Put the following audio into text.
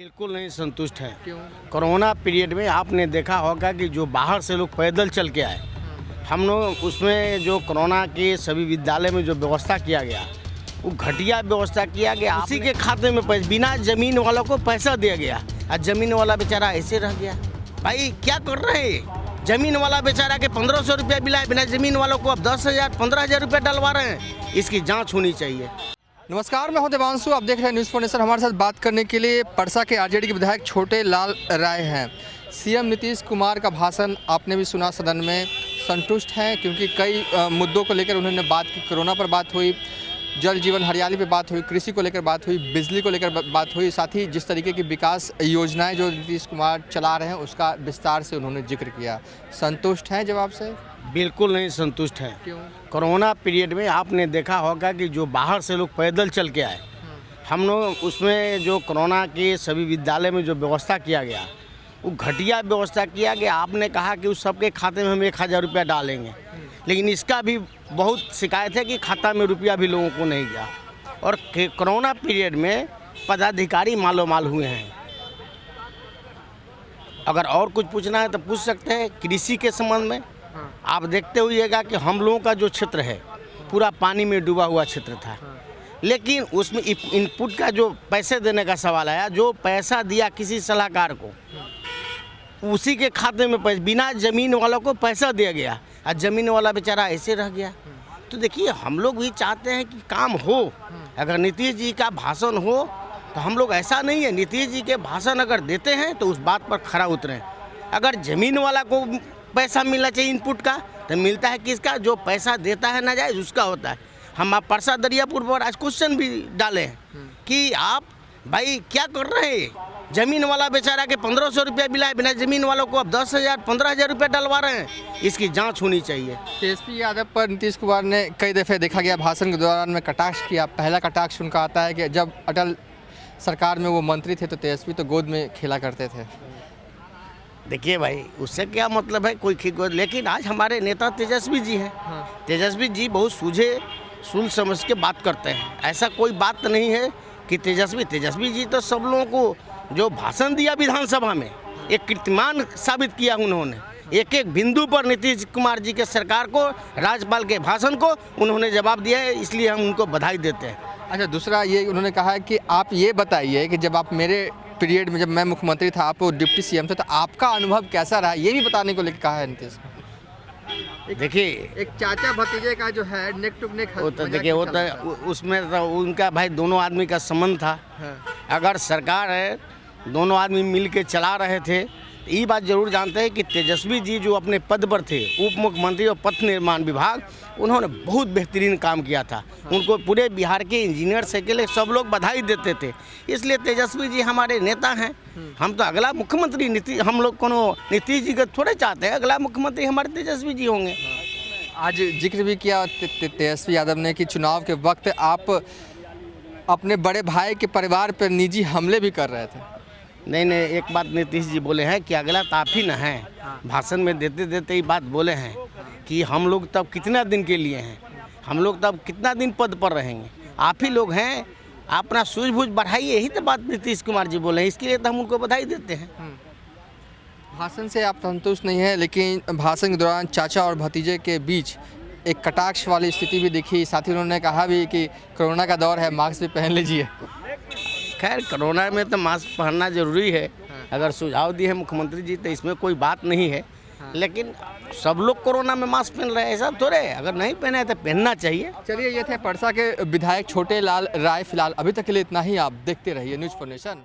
बिल्कुल नहीं संतुष्ट है। क्यों? कोरोना पीरियड में आपने देखा होगा कि जो बाहर से लोग पैदल चल के आए, हम लोग उसमें जो कोरोना के सभी विद्यालय में जो व्यवस्था किया गया वो घटिया व्यवस्था किया गया। उसी के खाते में पैसे, बिना जमीन वालों को पैसा दिया गया और जमीन वाला बेचारा ऐसे रह गया। भाई क्या कर रहे हैं? जमीन वाला बेचारा के 1500 रुपया मिला, बिना जमीन वालों को अब 10,000 15,000 रुपया डलवा रहे हैं। इसकी जाँच होनी चाहिए। नमस्कार, मैं हूं देवांशु। आप देख रहे हैं न्यूज़ फॉर। हमारे साथ बात करने के लिए परसा के आरजेडी के विधायक छोटे लाल राय हैं। सीएम नीतीश कुमार का भाषण आपने भी सुना, सदन में संतुष्ट हैं क्योंकि कई मुद्दों को लेकर उन्होंने बात की। कोरोना पर बात हुई, जल जीवन हरियाली पे बात हुई, कृषि को लेकर बात हुई, बिजली को लेकर बात हुई, साथ ही जिस तरीके की विकास योजनाएं जो नीतीश कुमार चला रहे हैं उसका विस्तार से उन्होंने जिक्र किया। संतुष्ट हैं जवाब से? बिल्कुल नहीं संतुष्ट है। क्यों? कोरोना पीरियड में आपने देखा होगा कि जो बाहर से लोग पैदल चल के आए, हम लोग उसमें जो कोरोना के सभी विद्यालय में जो व्यवस्था किया गया वो घटिया व्यवस्था किया गया। आपने कहा कि उस सबके खाते में हम 1,000 रुपया डालेंगे, लेकिन इसका भी बहुत शिकायत है कि खाता में रुपया भी लोगों को नहीं गया। और कोरोना पीरियड में पदाधिकारी मालो माल हुए हैं। अगर और कुछ पूछना है तो पूछ सकते हैं। कृषि के संबंध में आप देखते हुएगा कि हम लोगों का जो क्षेत्र है पूरा पानी में डूबा हुआ क्षेत्र था, लेकिन उसमें इनपुट का जो पैसे देने का सवाल आया, जो पैसा दिया किसी सलाहकार को उसी के खाते में पैसे, बिना जमीन वालों को पैसा दिया गया और जमीन वाला बेचारा ऐसे रह गया। तो देखिए, हम लोग भी चाहते हैं कि काम हो। अगर नीतीश जी का भाषण हो तो हम लोग, ऐसा नहीं है, नीतीश जी के भाषण अगर देते हैं तो उस बात पर खरा उतरें। अगर ज़मीन वाला को पैसा मिलना चाहिए इनपुट का, तो मिलता है किसका? जो पैसा देता है नाजायज उसका होता है। हम आप परसा दरियापुर पर आज क्वेश्चन भी डाले हैं कि आप भाई क्या कर रहे हैं? जमीन वाला बेचारा के 1500 रुपया मिला है, बिना जमीन वालों को अब 10,000 15,000 रुपया डलवा रहे हैं। इसकी जांच होनी चाहिए। तेजस्वी यादव पर नीतीश कुमार ने कई दफ़े देखा गया भाषण के दौरान में कटाक्ष किया। पहला कटाक्ष उनका आता है कि जब अटल सरकार में वो मंत्री थे तो तेजस्वी तो गोद में खेला करते थे। देखिए भाई, उससे क्या मतलब है कोई गोद, लेकिन आज हमारे नेता तेजस्वी जी हैं। तेजस्वी जी बहुत सूझे सुन समझ के बात करते हैं। ऐसा कोई बात नहीं है कि तेजस्वी जी तो सब लोगों को जो भाषण दिया विधानसभा में एक कीर्तिमान साबित किया उन्होंने। एक एक बिंदु पर नीतीश कुमार जी के सरकार को, राज्यपाल के भाषण को उन्होंने जवाब दिया है, इसलिए हम उनको बधाई देते हैं। अच्छा, दूसरा ये उन्होंने कहा है कि आप ये बताइए कि जब आप मेरे पीरियड में, जब मैं मुख्यमंत्री था, आप डिप्टी सीएम थे, तो आपका अनुभव कैसा रहा, ये भी बताने को लेकर कहा है नीतीश। देखिए, एक चाचा भतीजे का जो है नेक टू नेक, वो तो देखिए, वो तो उसमें तो उनका भाई दोनों आदमी का संबंध था। अगर सरकार है, दोनों आदमी मिल के चला रहे थे, ये बात जरूर जानते हैं कि तेजस्वी जी जो अपने पद पर थे, उप मुख्यमंत्री और पथ निर्माण विभाग, उन्होंने बहुत बेहतरीन काम किया था। उनको पूरे बिहार के इंजीनियर से के लिए सब लोग बधाई देते थे। इसलिए तेजस्वी जी हमारे नेता हैं। हम तो अगला मुख्यमंत्री हम लोग को नीतीश जी को थोड़े चाहते हैं, अगला मुख्यमंत्री हमारे तेजस्वी जी होंगे। आज जिक्र भी किया तेजस्वी यादव ने कि चुनाव के वक्त आप अपने बड़े भाई के परिवार पर निजी हमले भी कर रहे थे। नहीं, एक बात नीतीश जी बोले हैं कि अगला तो आप ही न हैं। भाषण में देते देते ही बात बोले हैं कि हम लोग तब कितना दिन के लिए हैं, हम लोग तब कितना दिन पद पर रहेंगे, आप ही लोग हैं, अपना सूझबूझ बढ़ाइए। यही तो बात नीतीश कुमार जी बोले हैं, इसके लिए तो हम उनको बधाई देते हैं। भाषण से आप संतुष्ट नहीं है, लेकिन भाषण के दौरान चाचा और भतीजे के बीच एक कटाक्ष वाली स्थिति भी दिखी। साथ ही उन्होंने कहा भी कि कोरोना का दौर है, मास्क भी पहन लीजिए। खैर, कोरोना में तो मास्क पहनना जरूरी है। अगर सुझाव दिए हैं मुख्यमंत्री जी तो इसमें कोई बात नहीं है, लेकिन सब लोग कोरोना में मास्क पहन रहे हैं, ऐसा थोड़े है। अगर नहीं पहने हैं तो पहनना चाहिए। चलिए, ये थे परसा के विधायक छोटे लाल राय। फिलहाल अभी तक के लिए इतना ही। आप देखते रहिए न्यूज़ फॉर नेशन।